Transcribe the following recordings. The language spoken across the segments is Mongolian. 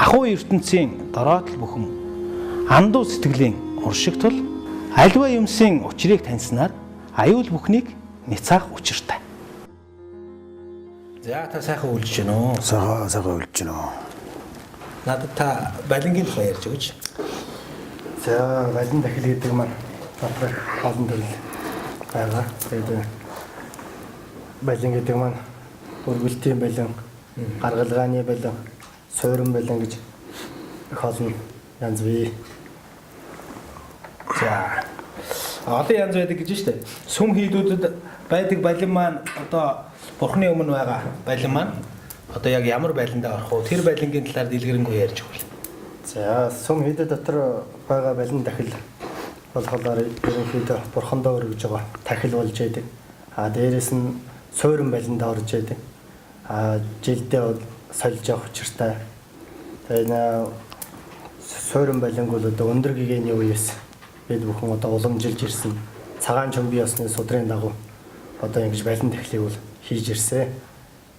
ахуй ертөнцийн дороотл бүхэн андуу сэтгэлийн уршиг тул альва юмсын учрыг таньснаар аюул бүхнийг няцаах учиртай. За та сайхан үлж гэнэ үү? Сайхан үлж гэнэ үү? Надад та балингийн тухай ярьж өгөөч. За балин дахил гэдэг маань доторх олон төрөл байгаа. Тэгээд балин гэдэг маань өргөлтийн балин, гаргалгааны балин, суурин балин гэж их олон янз бий. За олон янз байдаг гэж штэ. Сүм хийдүүдэд байдаг балин маань одоо бурхны өмнө байгаа балин маань одоо яг ямар байлиндаа орох вэ? Тэр балингийн талаар дэлгэрэнгүй ярьж өгвөл. За сүм хийдэд дотор байгаа балин дахил болохоор ерөнхийдөө бурхандаа өргөж байгаа тахил болж яадаг. Дээрээс нь суурин балиндаа орж яадаг. Жилдээ сольж явах учиртай. Тэгээд суурин балинг бол одоо өндөр гэгээний үеэс бид бүхэн одоо уламжилж ирсэн цагаан чөмбийн ёсны судрын дагуу одоо ингэж балин тахлыг бол хийж ирсэн.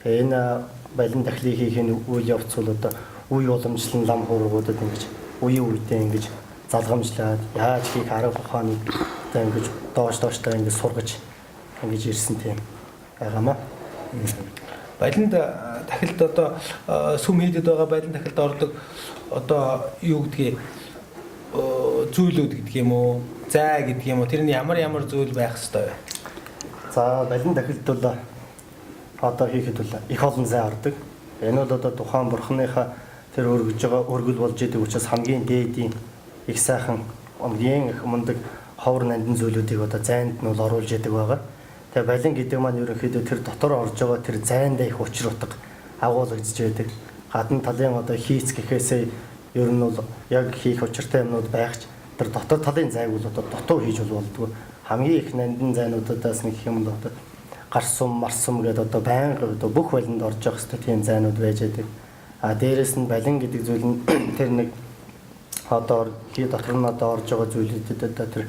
Тэгээд энэ балин тахлыг хийхин үйл явц бол одоо үе уламжлан лам хуургуудад ингэж үеийн үедээ ингэж залгамжлаад яаж хийх арга ухааныг одоо ингэж доош-дооштой ингэж сургаж ингэж ирсэн тийм байгаамаа. Балинд тахилд одоо сүм хийдэд байгаа балин тахилд ордог одоо юу гэдгийг зүйлүүд гэдэг юм уу? Зай гэдэг юм уу? Тэрний ямар зүйл байх ёстой вэ? За балин тахилд бол одоо хийхэд бол их олон зай ордог. Энэ бол одоо тухайн бурхныхаа тэр өргөж байгаа өргөл болж идэг учраас хамгийн дээдийн их сайхан хамгийн их мундаг ховор нандин зүйлүүдийг одоо зайнд нь бол оруулж идэг байгаа. Тэгээ балин гэдэг маань ерөнхийдөө тэр дотор орж байгаа тэр зайндаа их учир утга агуулгадж байдаг. Гадна талын одоо хийц гэхээсээ ер нь бол яг хийх учиртай юмнууд байгч тэр дотор талын зайг бол одоо дутуу хийж болдгоо. Хамгийн их нандин зайнуудаас нэг юм бол одоо гарс сум, марс сум гэдэг одоо байнга одоо бүх балинд орж явах хэвээр тийм зайнууд байж байдаг. Дээрээс нь балин гэдэг зүйл нь тэр нэг одоо хий дотор нь одоо орж байгаа зүйлүүдэд одоо тэр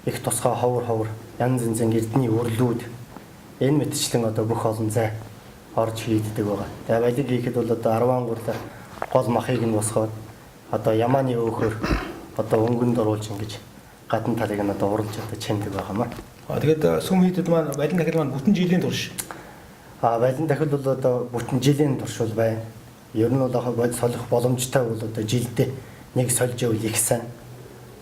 их тусгай ховор янз янзын эрдний үрлүүд энэ мэтчлэн одоо бүх олон зай орж хийддэг байгаа. Тэгээ балиг хийхэд бол одоо 10 ангуурлаар гол махыг нь босгоод одоо ямааны өөхөр одоо өнгөнд оруулж ингэж гадна талыг нь одоо уралж одоо чимдэг байгаамаа. Тэгээд сүм хийдэд маань балин тахил маань бүтэн жилийн турш. Балин тахил бол одоо бүтэн жилийн турш бол байна. Ер нь бол яг солих боломжтой бол одоо жилдээ нэг сольж ивэл их сайн.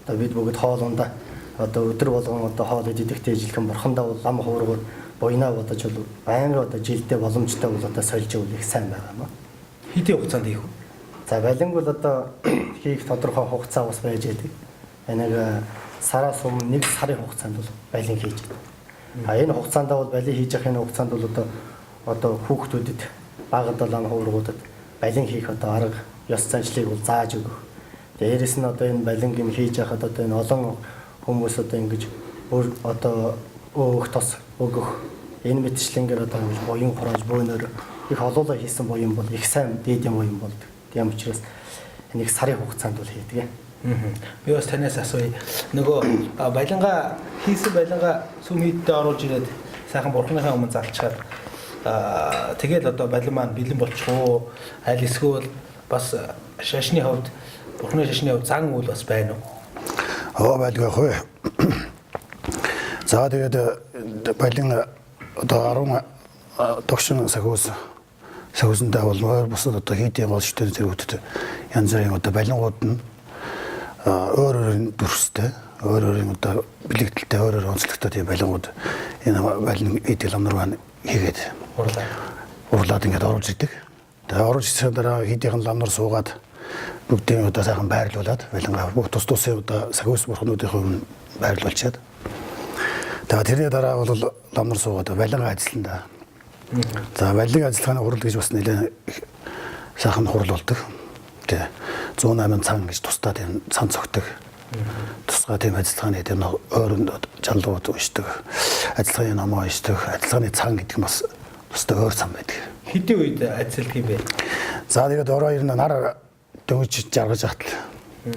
Одоо бид бүгд хоолундаа одоо өдөр болгон одоо хоол идэхтэй жилхэн бурхандаа бол лам хуургууд буйнаа бодож бол байнга одоо жилдээ боломжтой бол одоо сольж ивэл их сайн байгаамаа. Хэдийн хугацаанд хийх вэ? За балинг бол одоо хийх тодорхой хугацаа бас байж байдаг. Энийг сараас өмнө нэг сарын хугацаанд бол балин хийж байдаг. Энэ хугацаанд бол балин хийж явах энэ хугацаанд бол одоо хүүхдүүдэд багад лам хуургуудад балин хийх одоо арга ёс заншлыг бол зааж өгөх. Дээрээс нь одоо энэ балингийн хийж яхад одоо энэ олон хүмүүс одоо ингэж одоо өөх тос өгөх энэ мэтчлэнгээр одоо буян хурааж бөөнөр их олоолаа хийсэн буян бол их сайн дээдийн буян болдог. Тийм учраас нэг сарын хугацаанд бол хийдэг. Би бас танаас асууя. Нөгөө балинга хийсэн балинга сүм хийдтэй оруулж ирээд сайхан бурхныхаа өмнө залчаад тэгэл одоо балин маань бэлэн болчих уу? Аль эсвэл бас шашны хавьд бурхны шашны хавьд зан үйл бас байна уу? Байлгаа хөө. За тэгээд балин одоо 10 тогшин сахиусандаа бол бусад одоо хийдийн гол шүтэн зэрэгтэй янз бүрийн одоо балингууд нь өөр дүрстэй өөр одоо бэлэгдэлтэй өөр онцлогтой тийм балингууд энэ балин идэл амнар маань хийгээд урлаад ингээд оруулж идэг. Тэгээд оруулж ирсэн дараа хийдийн ламнар суугаад бүгдийн одоо сайхан байрлуулад балингаа бүх тус тусын одоо сахиус бурхнуудын өмнө байрлуулчаад тэгээд тэрний дараа бол ламнар суугаад балингаа ажиллана. За балин ажиллагааны хурал гэж бас нэлээд сайхан хурал болдог. Тэгээ 108 цан гэж тусдаа тийм цан цогтөг. Тусгай тийм ажиллагааны тийм өөр жаллууд уншдаг. Ажиллагааны намаа уншдаг. Ажиллагааны цан гэдэг нь бас тусдаа өөр цан байдаг. Хэдийн үед ажилладаг юм бэ? За тэгээд ороо ирнэ нар дөнгөж жаргаж ахтал.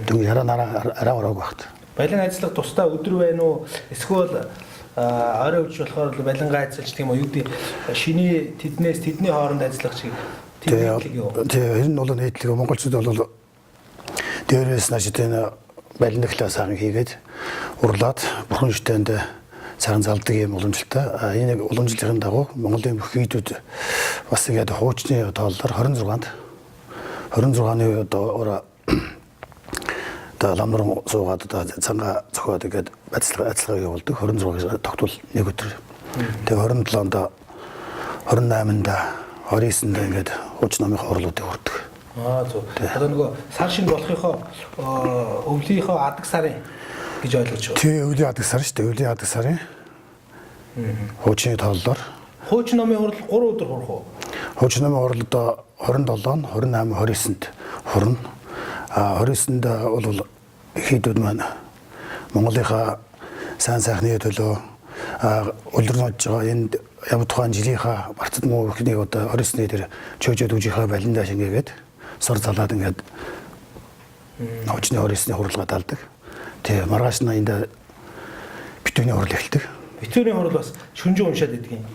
Дөнгөж яраа нараа араа ороог багт. Балин ажиллах тусдаа өдөр байна уу? Эсвэл орой үеч болохоор балингаа ажиллаж тийм үү? Юу гэдэг шиний тэдний хооронд ажиллах чиг тийм энэ бол нийтлэг монголчууд бол дээрээс нь энэ балинхлаа сайхан хийгээд урлаад бурхан шүтэнд цагаан залдаг юм уламжлалтай. Энэ уламжлалын дагуу Монголын бүх хийдүүд бас ингээд хуучны тооллоор 26-ны одоо ламрын суугаад цанга зохиод ингээд ажиллагаа явуулдаг. 26-ыг тогтвол нэг өдөр. Тэгээ 27-нд 28-нд 29-нд ингээд хууч намын орлуудыг хүрдэг. Зөв. Одоо нөгөө сар шинг болохынхоо өвлийнхөө адаг сарын гэж ойлгож байна. Тий, өвлийн адаг сар шүү дээ. Өвлийн адаг сарын. Хуучны тооллоор. Хууч намын хурал 3 өдөр хурах уу? Хууч намын хурал одоо 27, 28, 29-нд хурна. 29-нд бол хийдүүд маань Монголынхаа сайн сайхны төлөө улирнож байгаа энэ ямар тухайн жилийнхаа барцад муу ихнийг одоо 29-ний дээр чөөжөөд үжийнхаа балиндаа шингээгээд сор залаад ингээд хуучны 29-ний хурлага даалдаг. Тэгээ маргааш нь энд битүүний хурал эхэлдэг. Битүүний хурал бас шүнжин уншаад идэг юм.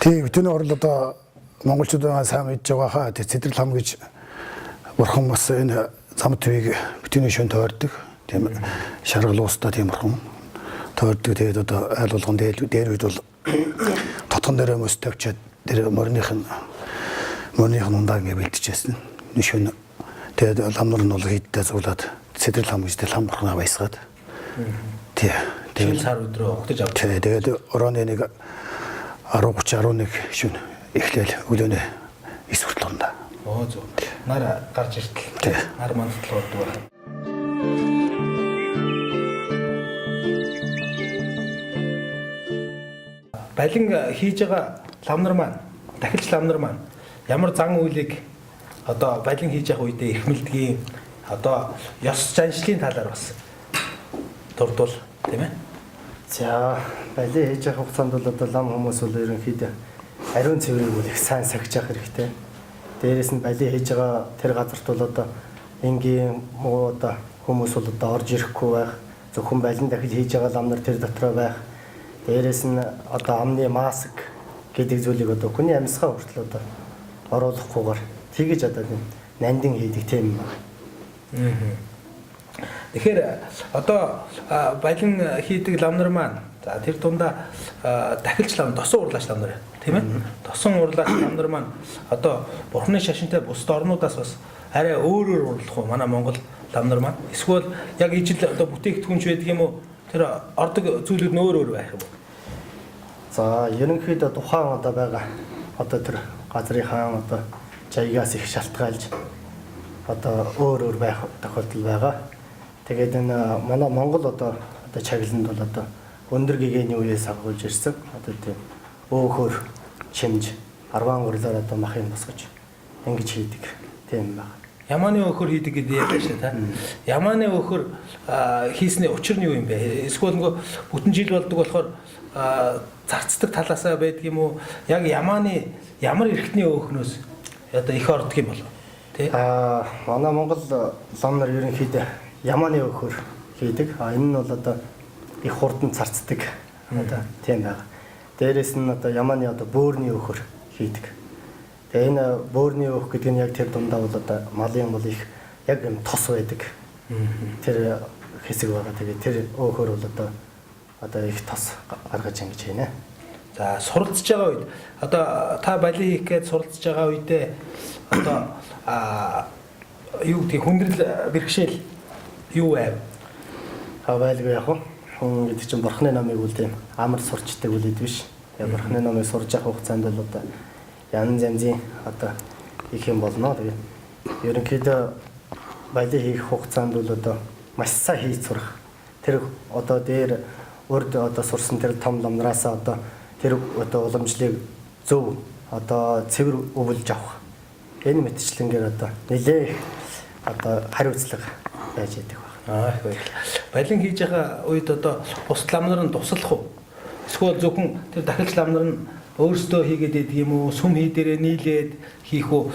Тэгээ битүүний хурал одоо монголчуудаа сайн мэдж байгаа хаа цэдрэл хам гэж бурхан бас энэ зам твийг битүүний шөн тойрдог. Тийм шаргал уустаа тийм бурхан тойрдог. Тэгээд одоо айл болгон дээр үед бол тотгон дээр мөс тавьчаад тэр морных ундаа ингэ бэлтжсэн. Нишүүн тэгээд ламнар нь бол хийдтэй зуулаад цэдрэл хам гэж тэл хам бурхнаа баясгаад. Тэгээд сар өдрөө огтж авдаг. Тэгээд орооны нэг 10:30-11 шөнө эхлээл өглөөний 9 хүртэл орно. Зөв. Нар гарч иртэл. Нар мандтал болдог байна. Балин хийж байгаа ламнар маань, дахилч ламнар маань ямар зан үйлийг одоо балин хийж явах үедээ эрхмэлдгийн одоо ёс заншлын талаар бас дурдвал тийм ээ. За, балин хийж явах хугацаанд бол одоо лам хүмүүс бол ерөнхийдөө ариун цэврийг бол их сайн сахиж явах хэрэгтэй. Дээрээс нь балин хийж байгаа тэр газарт бол одоо энгийн муу одоо хүмүүс бол одоо орж ирэхгүй байх. Зөвхөн балин дахил хийж байгаа ламнар тэр дотроо байх. Дээрээс нь одоо амны маск гэдэг зүйлийг одоо хүний амьсгаа хүртэл одоо оруулахгүйгээр тэгэж одоо нандин хийдэг тийм байна. Тэгэхээр одоо балин хийдэг ламнар маань за тэр дундаа дахилч лам, тосон урлаач ламнар тийм ээ. Тосон урлаач ламнар маань одоо бурхны шашинтай бусад орнуудаас бас арай өөрөөр урлах уу манай Монгол ламнар маань. Эсвэл яг ижил одоо бүтээгдэхүүнч байдаг юм уу? Тэр ордог зүйлүүд нь өөр байх юм. За, ерөнхийдөө тухайн одоо байгаа одоо тэр газрынхаа одоо жаягаас их шалтгаалж одоо өөр байх тохиолдол байгаа. Тэгээд энэ манай Монгол одоо чаглалд бол одоо өндөр гэгээний үеэс агуулж ирсэн. Одоо тийм өөхөр чимж 10 гурлаар одоо махын босгож ингэж хийдэг тийм байна. Ямааны өөхөр хийдэг гэдэг яг шүү та. Ямааны өөхөр хийсний учир нь юу юм бэ? Эсвэл нөгөө бүтэн жил болдог болохоор зарцдаг талаасаа байдаг юм уу? Яг ямааны ямар эрхтний өөхнөөс одоо их ордог юм болов? Тэ? Манай Монгол ламнар ерөнхийдөө ямааны өөхөр хийдэг. Энэ нь бол одоо их хурдан зарцдаг одоо тийм байна. Дээрээс нь одоо ямааны одоо бөөрийн өөхөр хийдэг. Тэгээ энэ бөөрийн өөх гэдэг нь яг тэр дундаа бол одоо малын бол их яг юм тос байдаг. Тэр хэсэг байгаа. Тэгээ тэр өөхөр бол одоо их тос гаргаж ингэж хийнэ. За суралцж байгаа үед одоо та балин хийх гээд суралцж байгаа үедээ одоо юу гэдэг хүндрэл бэрхшээл юу байв? Байлгүй яг хүн гэдэг чинь бурхны намыг үл тийм амар сурчдаг үлээд биш. Тэгээ бурхны намыг сурж явах хугацаанд бол одоо янз янзын одоо их юм болно. Тэгээ ерөнхийдөө балин хийх хугацаанд бол одоо маш сайн хийж сурах. Тэр одоо дээр урд одоо сурсан тэр том ламнараас одоо тэр одоо уламжлалыг зөв одоо цэвэр өвлж авах. Энэ мэтчлэнгээр одоо нэлээ одоо хариуцлага байж идэг байна. Их баярлалаа. Балин хийж байгаа үед одоо бусад ламнар нь туслах уу? Эсвэл зөвхөн тэр дахилч ламнар нь өөрсдөө хийгээд идэг юм уу? Сүм хий дээрээ нийлээд хийх үү?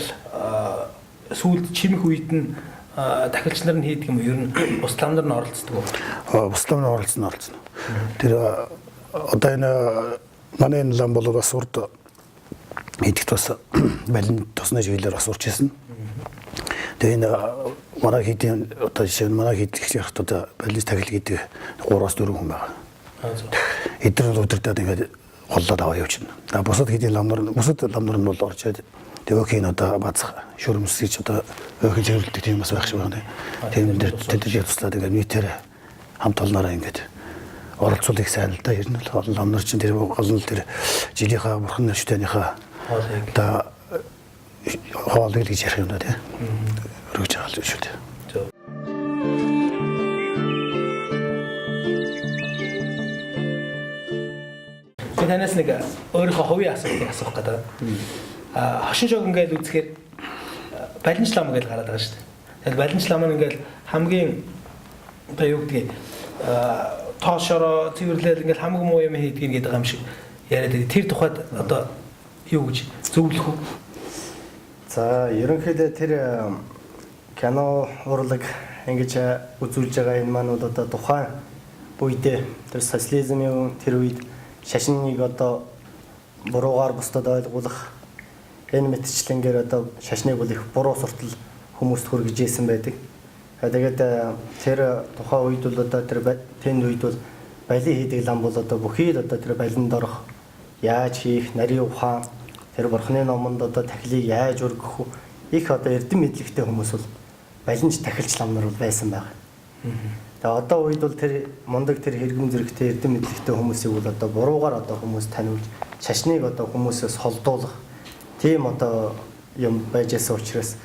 Сүүлд чимэх үед нь дахилч нар нь хийдэг юм уу? Ер нь бусад ламнар нь оролцдог уу? Бусад ламнар оролцсон. Тэр одоо энэ манай энэ лам бол бас урд идэх бас балин тосны чиглэлээр бас урч ирсэн. Тэгээ энэ манай хийдийн одоо жишээ нь манай хийдэх одоо балис тахил гэдэг 3-4 хүн байгаа. Эдгээр өдөртөө ингээд голлоод аваа явчихна. Бусад хийдийн ламнар нь бол орчоод тэвэхийн одоо бацх шүрмсгийч одоо өөхөн зэрэлдэг тийм бас байх шиг байна. Тийм дээр тэдгээр туслаад ингээд нийтээр хамт олнороо ингээд оролцуулах сайн л да. Ер нь бол ламнар чинь тэр гол нь тэр жилийнхаа бурхан шүтэнийхаа одоо хоолыг гэж ярих юм да тийм. Өргөж байгаа л шүү дээ. Танаас нэг өөрийнхөө хувийн асуултыг асуух гэдэг. Хошин шог ингээл үзэхээр балинч лам гэж гараад байгаа шүү дээ. Тэгэхээр балинч лам нь ингээл хамгийн одоо юу гэдгийг тоошороо цэвэрлэл ингээл хамгийн муу юм хийдгийг гэдэг юм шиг яриад байдаг. Тэр тухайд одоо юу гэж зөвлөх үү? За ерөнхийдөө тэр кино урлаг ингэж үзүүлж байгаа энэ маань одоо тухайн үедээ тэр социализмын тэр үед шашныг одоо буруугаар бусдад ойлгуулах энэ мэтчлэнгээр одоо шашныг бол их буруу суртал хүмүүст хүргэж ийсэн байдаг. Тэгээд тэр тухайн үед бол одоо тэр тэнд үед бол балин хийдэг лам бол одоо бүхий л одоо тэр балинд орох яаж хийх нарийн ухаан тэр бурхны номонд одоо тахилыг яаж өргөх их одоо эрдэм мэдлэгтэй хүмүүс бол балинч тахилч ламнар бол байсан байгаа. Тэгээ одоо үед бол тэр мундаг тэр хэрэгэн зэрэгтэй эрдэм мэдлэгтэй хүмүүсийг бол одоо буруугаар одоо хүмүүс таниулж шашныг одоо хүмүүсээс холдуулах тийм одоо юм байж байгаа учраас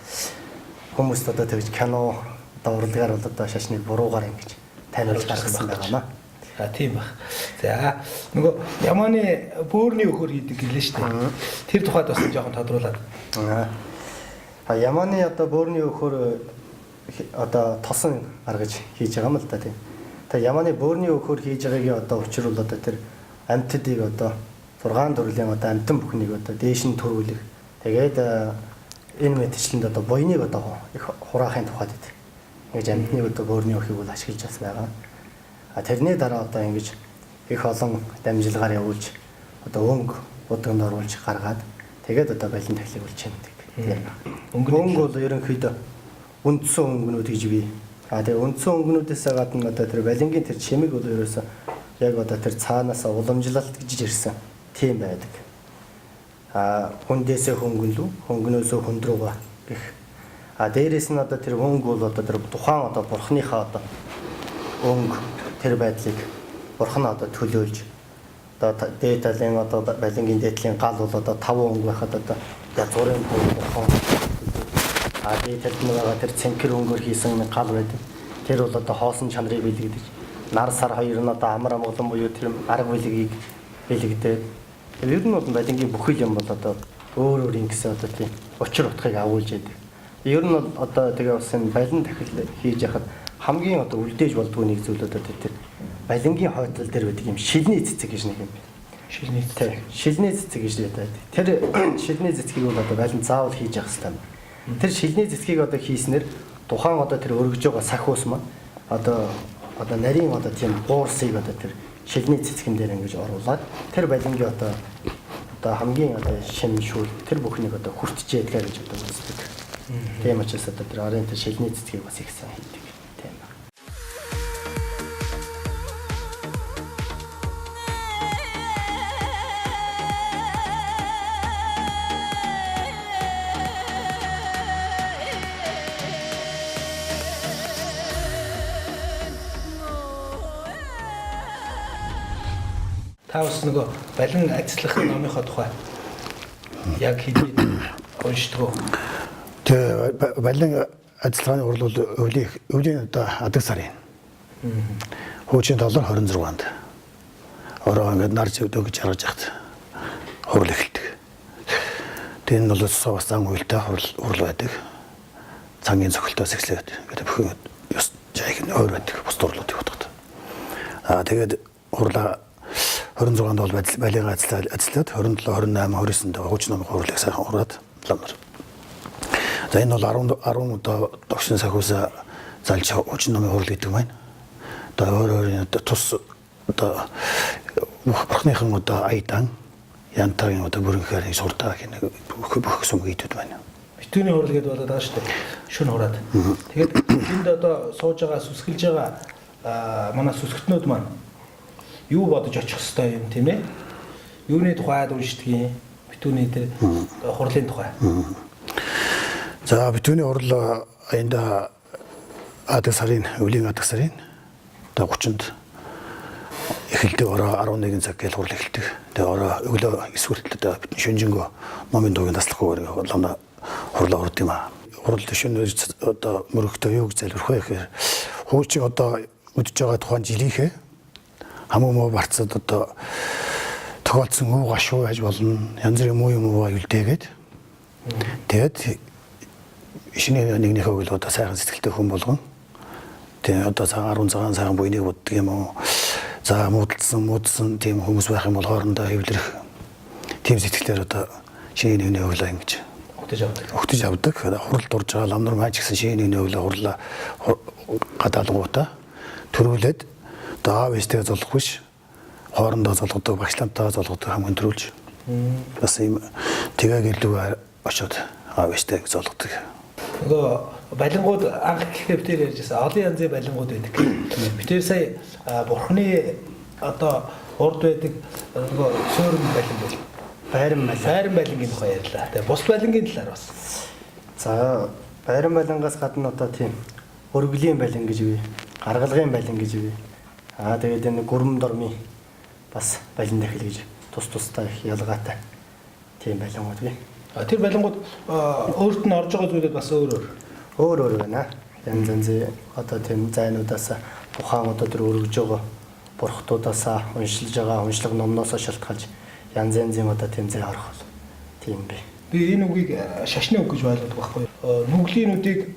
хүмүүст одоо тэгж кино одоо урлагаар бол одоо шашныг буруугаар ингэж таниулж гаргасан байгаамаа. Тийм баг. За нөгөө Яманы бөөрийн өхөр хийдэг гэлээ шүү дээ. Тэр тухайд бас жоохон тодруулаад. Яманы одоо бөөрийн өхөр одоо тосон гаргаж хийж байгаа юм л да тийм. Тэгээ Яманы бөөрийн өхөр хийж байгаагийн одоо учир бол одоо тэр амьтдыг одоо 6 төрлийн одоо амьтан бүхнийг одоо дээш нь төрүүлэх. Тэгээд энэ мэтчлэнд одоо буйныг одоо их хураахын тухайд байдаг. Ингэж амьтны одоо бөөрийн өхийг бол ашиглаж бас байгаа. Тэрний дараа одоо ингэж их олон дамжилгаар явуулж одоо өнгө удагд оруулж гаргаад тэгээд одоо балин тахилыг болж чимдэг. Тийм. Өнгө бол ерөнхийдөө үндсэн өнгөнүүд гэж бий. Тэгээ үндсэн өнгөнүүдээс гадна одоо тэр балингийн тэр чимэг бол ерөөсөө яг одоо тэр цаанаас уламжлалт гэж ирсэн. Тийм байдаг. Хүндээсээ хөнгөн лүү, хөнгөнөөсөө хүнд рүүгээ гэх. Дээрээс нь одоо тэр өнгө бол одоо тэр тухайн одоо бурхныхаа одоо өнгө тэр байдлыг бурхан одоо төлөөлж одоо дээд талын одоо балингийн дээдлийн гал бол одоо 5 өнгө байхад одоо язгуурын бурхан дээд талд нь байгаа тэр цэнхэр өнгөөр хийсэн гал байдаг. Тэр бол одоо хоосон чанарыг бэлэгдэж нар сар хоёр нь одоо амар амгалан буюу тэр арга билгийг бэлэгдээд ер нь бол балингийн бүхэл юм бол одоо өөр өөр ингэсэн одоо тийм учир утгыг агуулж яадаг. Ер нь бол одоо тэгээ бас энэ балин тахил хийж яхад хамгийн одоо үлдээж болдгоо нэг зүйл одоо тэр балингийн хойдол дээр байдаг юм шилний цэцэг гэж нэг юм байна. Шилний цэцэг. Шилний цэцэг гэж байдаг. Тэр шилний цэцгийг бол одоо балин заавал хийж явах хэрэгтэй. Тэр шилний цэцгийг одоо хийснээр тухайн одоо тэр өргөж байгаа сахиус маань одоо нарийн одоо тийм буурсыг одоо тэр шилний цэцгэн дээр ингэж оруулаад тэр балингийн одоо хамгийн одоо шин шүүл тэр бүхнийг одоо хүртчээ гэдгээ гэж одоо үздэг. Тийм учраас одоо тэр арын тэр шилний цэцгийг бас их сайн хийдэг. Та бас нөгөө балин ажиллах номынхоо тухай яг хэдий уншдаг. Тэгээ балин ажиллагааны урал бол өвлийн одоо адаг сарын. Хуучин $26-нд ороо ингээд нар зөвдөг гэж харж яхад хурал эхэлдэг. Тэр нь бол бас зан үйлтэй хурал байдаг. Цангийн цохилтоос эхлээд ингээд бүхэн ёс жайг нь өөр байдаг. Бус дурлуудыг бодгод. Тэгээд хурлаа 26-нд бол балигаа ажиллаад 27, 28, 29-нд хуучин номын хурлыг сайхан хураад ламнар. За энэ бол 10 одоо догшин сахиус залж хуучин номын хурал гэдэг байна. Одоо өөр тус одоо бурхныхан одоо айдан янтагийн одоо бүрэнхээр суртаа гэх бүх сүм хийдүүд байна. битүүний хурал гэдээ болоод байгаа шүү дээ. Шүн хураад. Тэгээд энд одоо сууж байгаа сүсгэлж байгаа манай сүсгтнүүд маань юу бодож очих хэвээр юм тийм ээ? Юуны тухайд уншдаг юм? Битүүний тэр хурлын тухай. За битүүний хурал энд адаг сарын өвлийн адаг сарын одоо 30-нд эхэлдэг ороо 11 цаг гэж хурал эхэлдэг. Тэгээ ороо өглөө 9 хүртэл бидний шөнжингөө номын дуугийн таслахгүй болгоно хурлаа урд юм аа. Хурал шөнөөр одоо мөрөгтөө юу гэж залбирх вэ гэхээр хуучин одоо үдж байгаа тухайн жилийнхээ хамуу муу барцад одоо тохиолдсон уу гашуу байж болно. Янз бүрийн муу юм уу аюулдээгээд тэгээд шинэ нэгнийхээ үйл одоо сайхан сэтгэлтэй хүн болгон тэгээ одоо цагаан 10 цагаан сайхан буйныг боддөг юм уу. За муудсан тийм хүмүүс байх юм бол хоорондоо хэвлэрэх тийм сэтгэлээр одоо шинэ нэгний өглөө ингэж өгтөж авдаг. Хурал дурж байгаа ламнар маань ч гэсэн шинэ нэгний өглөө хурлаа гадаалгуудаа төрүүлээд одоо аав ээжтэйгээ золох биш хоорондоо золгодог, багшлантайгаа золгодог хамгийн төрүүлж бас юм тэгээ гэлүү очоод аав ээжтэйг золгодог. Нөгөө балингууд анх гэхээр бид ярьжсэн олон янзын балингууд байдаг. Бид сая бурхны одоо урд байдаг нөгөө суурин балинг бол байран балингийн тухай ярьлаа. Тэгээ бус балингийн талаар бас. За байран балингаас гадна одоо тийм өргөлийн балинг гэж бий, гаргалгын балинг гэж бий. Тэгээд энэ гүрэм дормын бас балин дахил гэж тустай их ялгаатай тийм балингууд бий. Тэр балингууд өөрт нь орж байгаа зүйлүүд бас өөр байна. Янз янзын одоо тийм зайнуудаас тухайн одоо тэр өргөж байгаа бурхтуудаас уншилж байгаа уншлаг номноос шалтгаалж янз янзын одоо тийм зай харах бол тийм бай. Би энэ үгийг шашны үг гэж ойлгодог байхгүй юу? Нүглийн нүдийг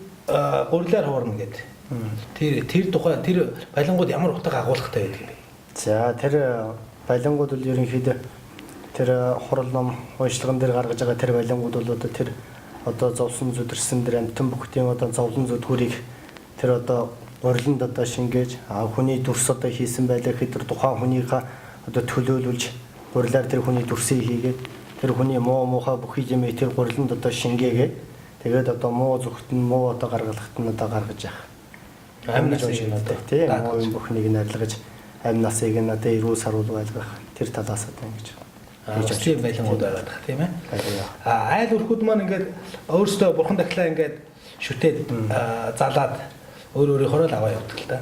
гурилаар хуурна гэдэг. Тэр тухай тэр балингууд ямар утга агуулгатай байдаг юм бэ? За тэр балингууд бол ерөнхийдөө тэр хурал ном уншлаган дээр гаргаж байгаа тэр балингууд бол тэр одоо зовсон зүдэрсэн тэр амтан бүхтийн одоо зовлон зүдгүүрийг тэр одоо уриланд одоо шингээж хүний дүрс одоо хийсэн байлаа гэхэд тэр тухайн хүнийхээ одоо төлөөлүүлж гурилаар тэр хүний дүрсийг хийгээд тэр хүний муухай бүх юм тэр гуриланд одоо шингээгээ тэгээд одоо муу зүгтэн муу одоо гаргалахт нь одоо гаргаж явах. Амьнаас шингээдэг тийм муу юм бүхнийг нь арилгаж амьнасыг нь одоо эрүүл саруул байлгах тэр талаас одоо ингэж тийм байлангууд байгаа тийм ээ. Айл өрхүүд маань ингээд өөрсдөө бурхан дахлаа ингээд шүтээд залаад өөр өөрийнхөө л аваа явдаг л да.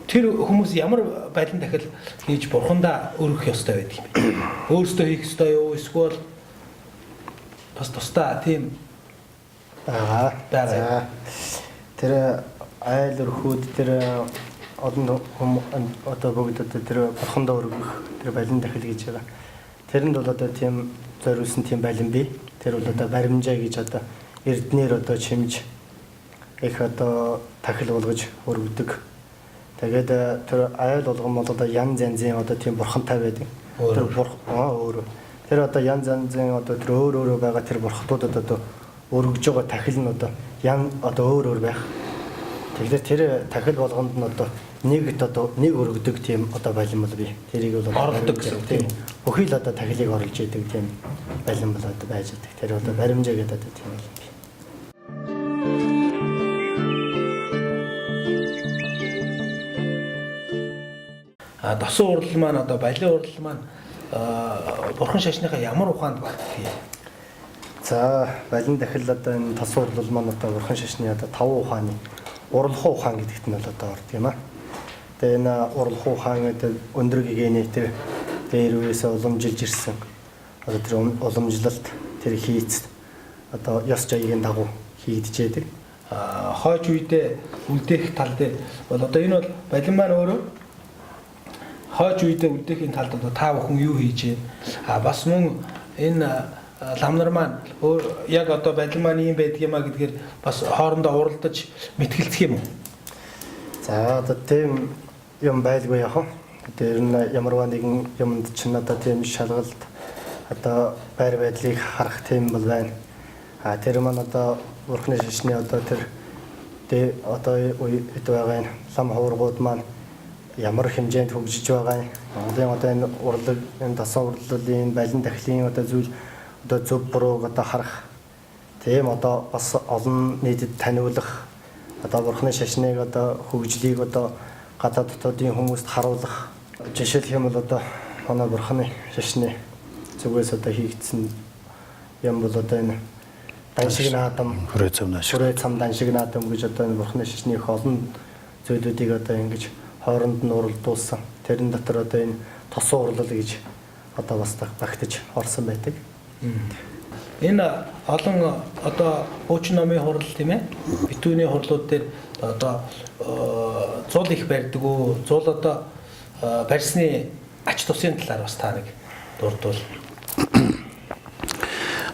Тэр хүмүүс ямар байлан дахил хийж бурхандаа өргөх ёстой байдаг юм бэ? Өөрсдөө хийх ёстой юу? Эсвэл бас тусдаа тийм байгаа. Тэр айл өрхүүд тэр одоо бүгд одоо тэр бурхандаа өргөх тэр балин дахил гэж байгаа. Тэрэнд бол одоо тийм зориулсан тийм балин бий. Тэр бол одоо баримжаа гэж одоо эрднэр одоо чимж их одоо тахил болгож өргөдөг. Тэгээд тэр айл болгон бол одоо янз янзын одоо тийм бурхантай байдаг. Тэр өөр. Тэр одоо янз янзын одоо тэр өөр байгаа тэр бурхтуудад одоо өргөж байгаа тахил нь одоо одоо өөр байх. Тэгэхээр тэр тахил болгонд нь одоо нэг өргөдөг тийм одоо балин бол бий. Тэрийг бол оролдог гэсэн тийм. Бүхий л одоо тахилыг оруулж идэг тийм балин бол одоо байж байгаа. Тэр одоо баримжаа гэдэг одоо тийм юм бий. Досон урал маань одоо балин урал маань бурхан шашныхаа ямар ухаанд багтдаг юм? За балин дахил одоо энэ тос урал маань одоо бурхан шашны одоо 5 ухааны уралхуу ухаан гэдэгт нь бол одоо орд юм аа. Тэгээ энэ уралхуу ухаан гэдэг өндөр гэгэний тэр дээрвээс уламжилж ирсэн. Одоо тэр уламжлалт тэр хийц одоо ёс жаягийн дагуу хийгдэж байдаг. Хойч үедээ үлдээх тал дээр бол одоо энэ бол балин маань өөрөө хойч үедээ үлдээхийн талд одоо та бүхэн юу хийж байна? Бас мөн энэ ламнар маань яг одоо балин маань юм байдаг юмаа гэдгээр бас хоорондоо уралдаж мэтгэлцэх юм уу? За одоо тийм юм байлгүй яах вэ? Тэр нь ямарваа нэгэн юмд чинь одоо тийм шалгалт одоо байр байдлыг харах тийм бол байна. Тэр маань одоо бурхны шашны одоо тэр одоо үед байгаа энэ лам хуургууд маань ямар хэмжээнд хөгжиж байгаа юм. Монголын одоо энэ урлаг энэ тасан урлалын балин дахлын одоо зүйл одоо зөв бурууг одоо харах Тийм одоо бас олон нийтэд таниулах одоо бурхны шашныг одоо хөгжлийг одоо гадаад дотоодын хүмүүст харуулах жишээлх юм бол одоо манай бурхны шашны зүгээс одоо хийгдсэн юм бол одоо энэ даншиг наадам хүрээ цамнаш. хүрээ цам даншиг наадам гэж одоо энэ бурхны шашны их олон зүйлүүдийг одоо ингэж хооронд нь уралдуулсан. Тэрэн дотор одоо энэ тосоо урлал гэж одоо бас багтаж орсон байдаг. Энэ олон одоо хуучин номын хурал тийм ээ битүүний хурлууд дээр одоо зул их барьдаг уу зул одоо барьсны ач тусын талаар бас та нэг дурдвал.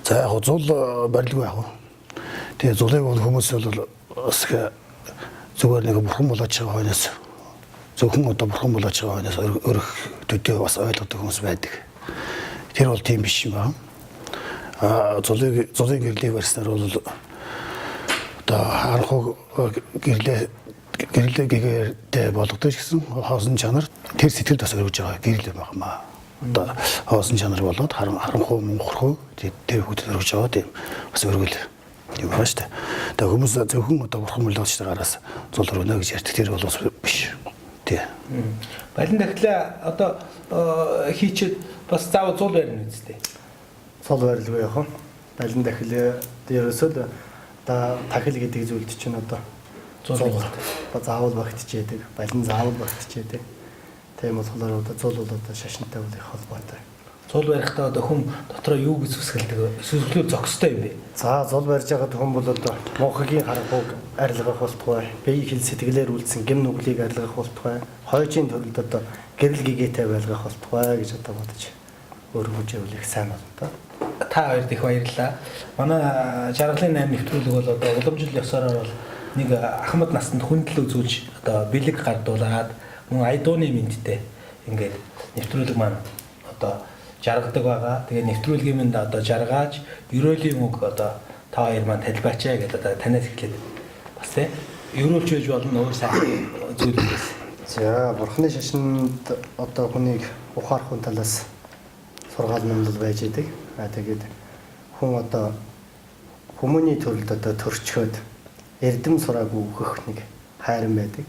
За яг зул барилгүй яг. Тэгээ зулыг бол хүмүүс бол бас зүгээр нэг бурхан болооч байгаа хойноос зөвхөн одоо бурхан болооч байгаа хойноос өрх төдөө бас ойлгодог хүмүүс байдаг. Тэр бол тийм биш юм байна. Зулын гэрлийг барьснаар бол одоо харанхуй гэрлээтэй болгодог гэсэн хоосон чанар тэр сэтгэл бас өргөж байгаа гэрэл юм байна. Одоо хоосон чанар болоод харанхуй мөнхөрхөө тэр хүүдэд өргөж байгаа тийм бас өргөл юм байна шүү дээ. Тэгээ хүмүүс зөвхөн одоо бурхан болооч гараас зул өргөнө гэж ярьдаг тэр бол бас биш. Тий. Балин дахлаа одоо хийчихэд бас заавал зул барина үстэй. Цол барилгүй яг. Балин дахил дээрөөсөө одоо тахил гэдэг зүйлд чинь одоо зул заавал багтчихэдэг. Балин заавал багтчихэдэг. Тийм болохоор одоо зул бол одоо шашинтай бол их холбоотой. Зул барихтаа одоо хүн дотроо юу гэж зүсгэлдэг эсвэл зөкстэй юм бэ? За зул барьж байгаа хүн бол одоо мөнхөгийн харанхуйг арилгах болтугай, бие хэл сэтгэлээр үлдсэн гэм нүглийг арилгах болтугай, хойжийн төрөлд одоо гэрэл гэгээтэй байлгах болтугай гэж одоо бодож өргөжөөл их сайн байна та. Та хоёрт их баярлалаа. Манай жаргалын 8 нэвтрүүлэг бол одоо уламжлал ёсоор бол нэг ахмад насанд хүндэл үзүүлж одоо бэлэг гардуулаад мөн айдууны мэдтэй ингээд нэвтрүүлэг маань одоо жаргадаг байгаа. Тэгээ нэвтрүүлгийн минь одоо жаргааж ерөөлийн үг одоо та хоёр маань талбайчаа гэдэг одоо танаас эхлээд бас тийм ерөөлж байж болно өөр сайн зүйлээс. За бурхны шашинд одоо хүнийг ухаарах хүн талаас сургаал нэмэл байж идэг. Тэгээд хүн одоо хүмүүний төрөлд одоо төрчхөд эрдэм сураагүй үхэх нэг хайран байдаг.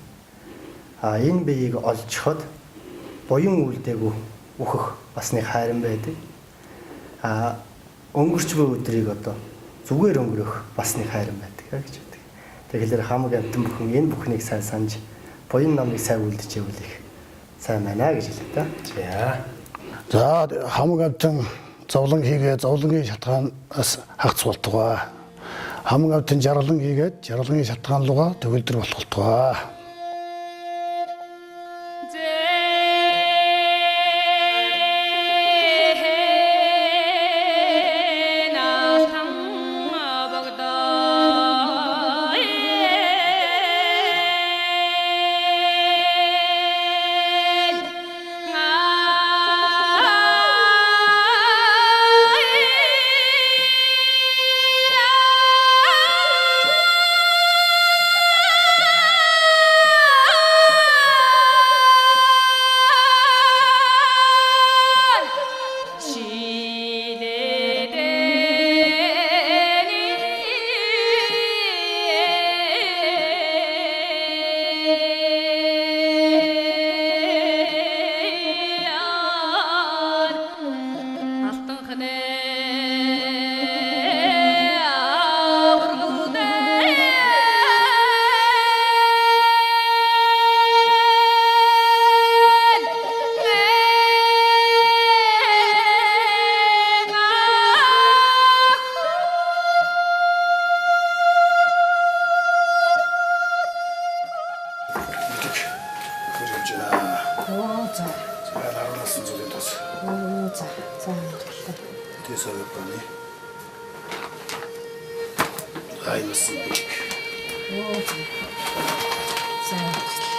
Энэ биеийг олжход буян үлдээгүй үхэх бас нэг хайран байдаг. Өнгөрч буй өдрийг одоо зүгээр өнгөрөх бас нэг хайран байдаг гэж байдаг. Тэгэхээр хамаг амтан бүхэн энэ бүхнийг сайн санаж буян намыг сайн үлдчихэвэл их сайн байна гэж хэлээ та. За хамаг амтан зовлон хийгээд зовлонгийн шалтгаанаас хагц болтугай. Хамаг амтан жаргалан хийгээд жаргалын шалтгаан руугаа төгөлдөр болтугай. Ай, насны. Оо. За.